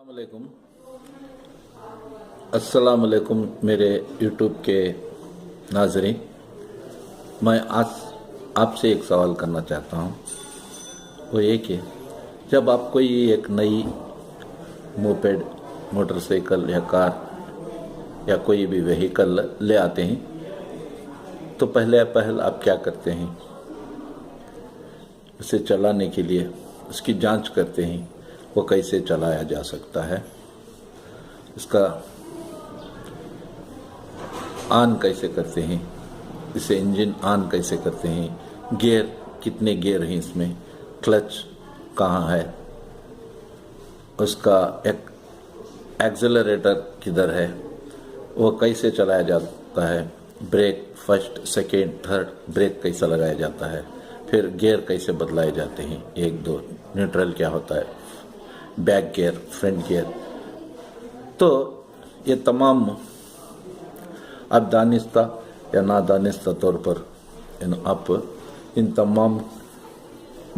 अस्सलामुअलैकुम अस्सलामुअलैकुम मेरे यूट्यूब के नाज़रीन। मैं आज आपसे एक सवाल करना चाहता हूँ। वो ये कि जब आप कोई एक नई मोपेड, मोटरसाइकिल या कार या कोई भी व्हीकल ले आते हैं तो पहले आप क्या करते हैं? उसे चलाने के लिए उसकी जांच करते हैं, वो कैसे चलाया जा सकता है, इसका ऑन कैसे करते हैं, इसे इंजन ऑन कैसे करते हैं, गियर कितने गियर हैं इसमें, क्लच कहाँ है, उसका एक एक्सेलरेटर किधर है, वो कैसे चलाया जाता है, break first second third break कैसा लगाया जाता है, फिर गियर कैसे बदलाए जाते हैं, एक दो न्यूट्रल क्या होता है, बैक गियर फ्रंट गियर। तो ये तमाम आप दानिस्ता या नादानिस्ता तौर पर आप इन तमाम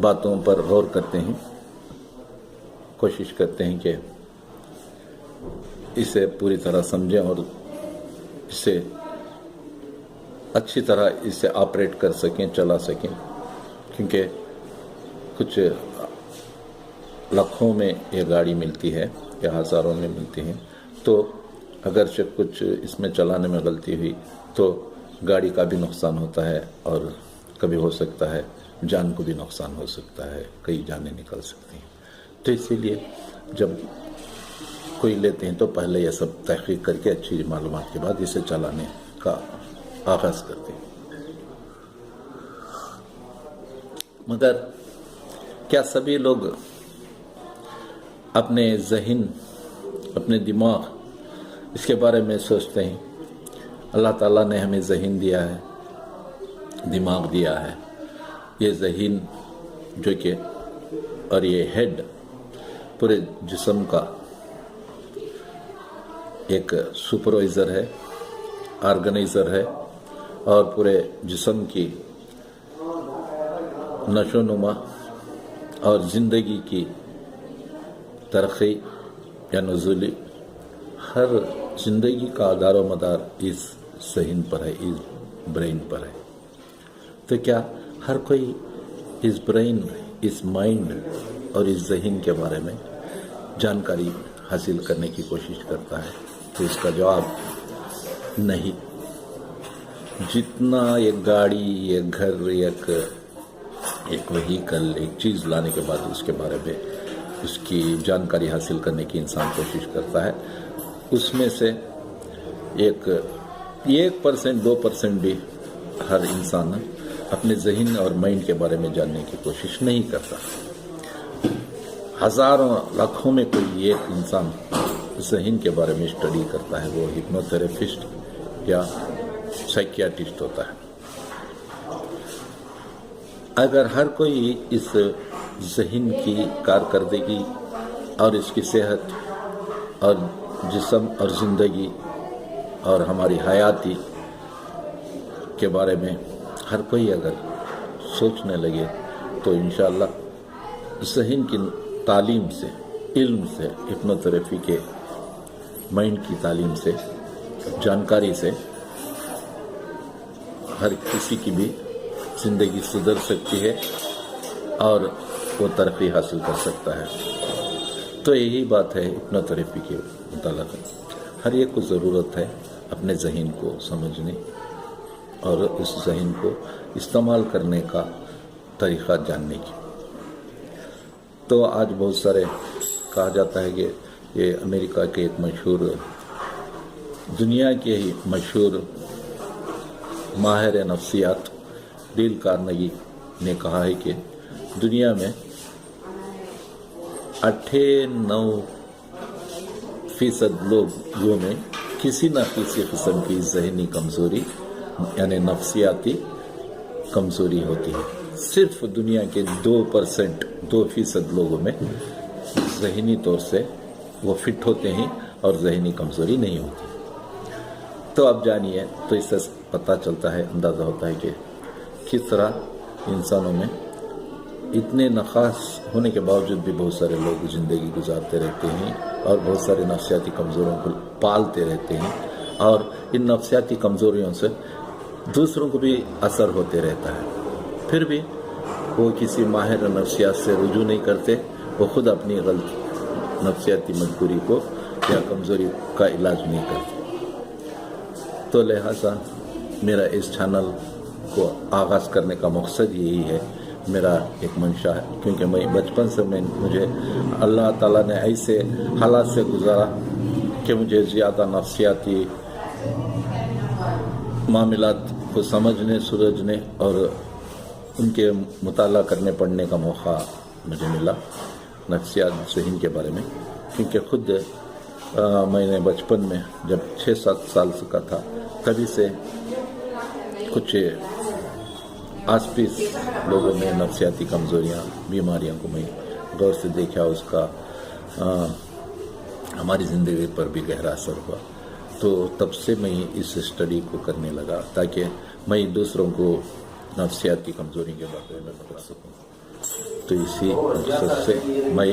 बातों पर गौर करते हैं, कोशिश करते हैं कि इसे पूरी तरह समझें और इसे अच्छी तरह इसे ऑपरेट कर सकें, चला सकें, क्योंकि कुछ लाखों में ये गाड़ी मिलती है या हज़ारों में मिलती है। तो अगर से कुछ इसमें चलाने में गलती हुई तो गाड़ी का भी नुकसान होता है और कभी हो सकता है जान को भी नुकसान हो सकता है, कई जानें निकल सकती हैं। तो इसीलिए जब कोई लेते हैं तो पहले यह सब तहकीक करके अच्छी मालूमात के बाद इसे चलाने का आगाज़ करते हैं। मगर क्या सभी लोग अपने ज़हन, अपने दिमाग इसके बारे में सोचते हैं? अल्लाह ताला ने हमें ज़हन दिया है, दिमाग दिया है, ये ज़हन जो कि और ये हेड पूरे जिस्म का एक सुपरवाइज़र है, ऑर्गेनाइज़र है और पूरे जिस्म की नशोनुमा और ज़िंदगी की तरक्की या नुज़ूली, हर ज़िंदगी का आधार व मदार इस ज़हन पर है, इस ब्रेन पर है। तो क्या हर कोई इस ब्रेन, इस माइंड और इस ज़हन के बारे में जानकारी हासिल करने की कोशिश करता है? तो इसका जवाब नहीं। जितना एक गाड़ी, एक घर, एक व्हीकल, एक चीज़ लाने के बाद उसके बारे में उसकी जानकारी हासिल करने की इंसान कोशिश करता है, उसमें से 1% 2% भी हर इंसान अपने ज़हन और माइंड के बारे में जानने की कोशिश नहीं करता। हज़ारों लाखों में कोई एक इंसान ज़हन के बारे में स्टडी करता है, वो हिप्नोथेरेपिस्ट या साइकियाट्रिस्ट होता है। अगर हर कोई इस ज़हन की कारकर्दगी और इसकी सेहत और जिस्म और ज़िंदगी और हमारी हयाती के बारे में हर कोई अगर सोचने लगे तो इंशाअल्लाह ज़हन की तालीम से, इल्म से, हिप्नोथेरेपी के माइंड की तालीम से, जानकारी से हर किसी की भी ज़िंदगी सुधर सकती है और वो तरक्की हासिल कर सकता है। तो यही बात है हिप्नोथेरेपी के मुतालिक। हर एक को ज़रूरत है अपने ज़हन को समझने और उस ज़हन को इस्तेमाल करने का तरीक़ा जानने की। तो आज बहुत सारे कहा जाता है कि ये अमेरिका के एक मशहूर, दुनिया के ही मशहूर माहिर नफ्सियात डेल कार्नेगी ने कहा है कि दुनिया में 98% लोगों में किसी न किसी किस्म की ज़हनी कमज़ोरी यानी नफ्सियाती कमज़ोरी होती है। सिर्फ दुनिया के 2% लोगों में ज़हनी तौर से वो फिट होते हैं और ज़हनी कमज़ोरी नहीं होती। तो अब जानिए, तो इससे पता चलता है, अंदाज़ा होता है कि किस तरह इंसानों में इतने नखास होने के बावजूद भी बहुत सारे लोग ज़िंदगी गुजारते रहते हैं और बहुत सारे नफ्सियाती कमज़ोरों को पालते रहते हैं और इन नफ्सियाती कमज़ोरियों से दूसरों को भी असर होते रहता है। फिर भी वो किसी माहिर नफ्सियात से रुजू नहीं करते, वो खुद अपनी गलत नफ्सियाती मजबूरी को या कमज़ोरी का इलाज नहीं करते। तो लिहाजा मेरा इस चैनल को आगाज़ करने का मकसद यही है, मेरा एक मंशा है, क्योंकि मैं बचपन से मुझे अल्लाह ताला ने ऐसे हालात से गुजारा कि मुझे ज़्यादा नफ्सियाती मामलात को समझने सुलझने और उनके मुताला करने पढ़ने का मौका मुझे मिला नफ्सियात ज़हन के बारे में। क्योंकि खुद मैंने बचपन में जब 6-7 साल का था तभी से कुछ आस-पास लोगों में नफ्सियाती कमज़ोरियाँ बीमारियों को मैं गौर से देखा, उसका हमारी ज़िंदगी पर भी गहरा असर हुआ। तो तब से मैं इस स्टडी को करने लगा ताकि मैं दूसरों को नफ्सियाती कमज़ोरी के बारे में बता सकूं। तो इसी मकसद से मैं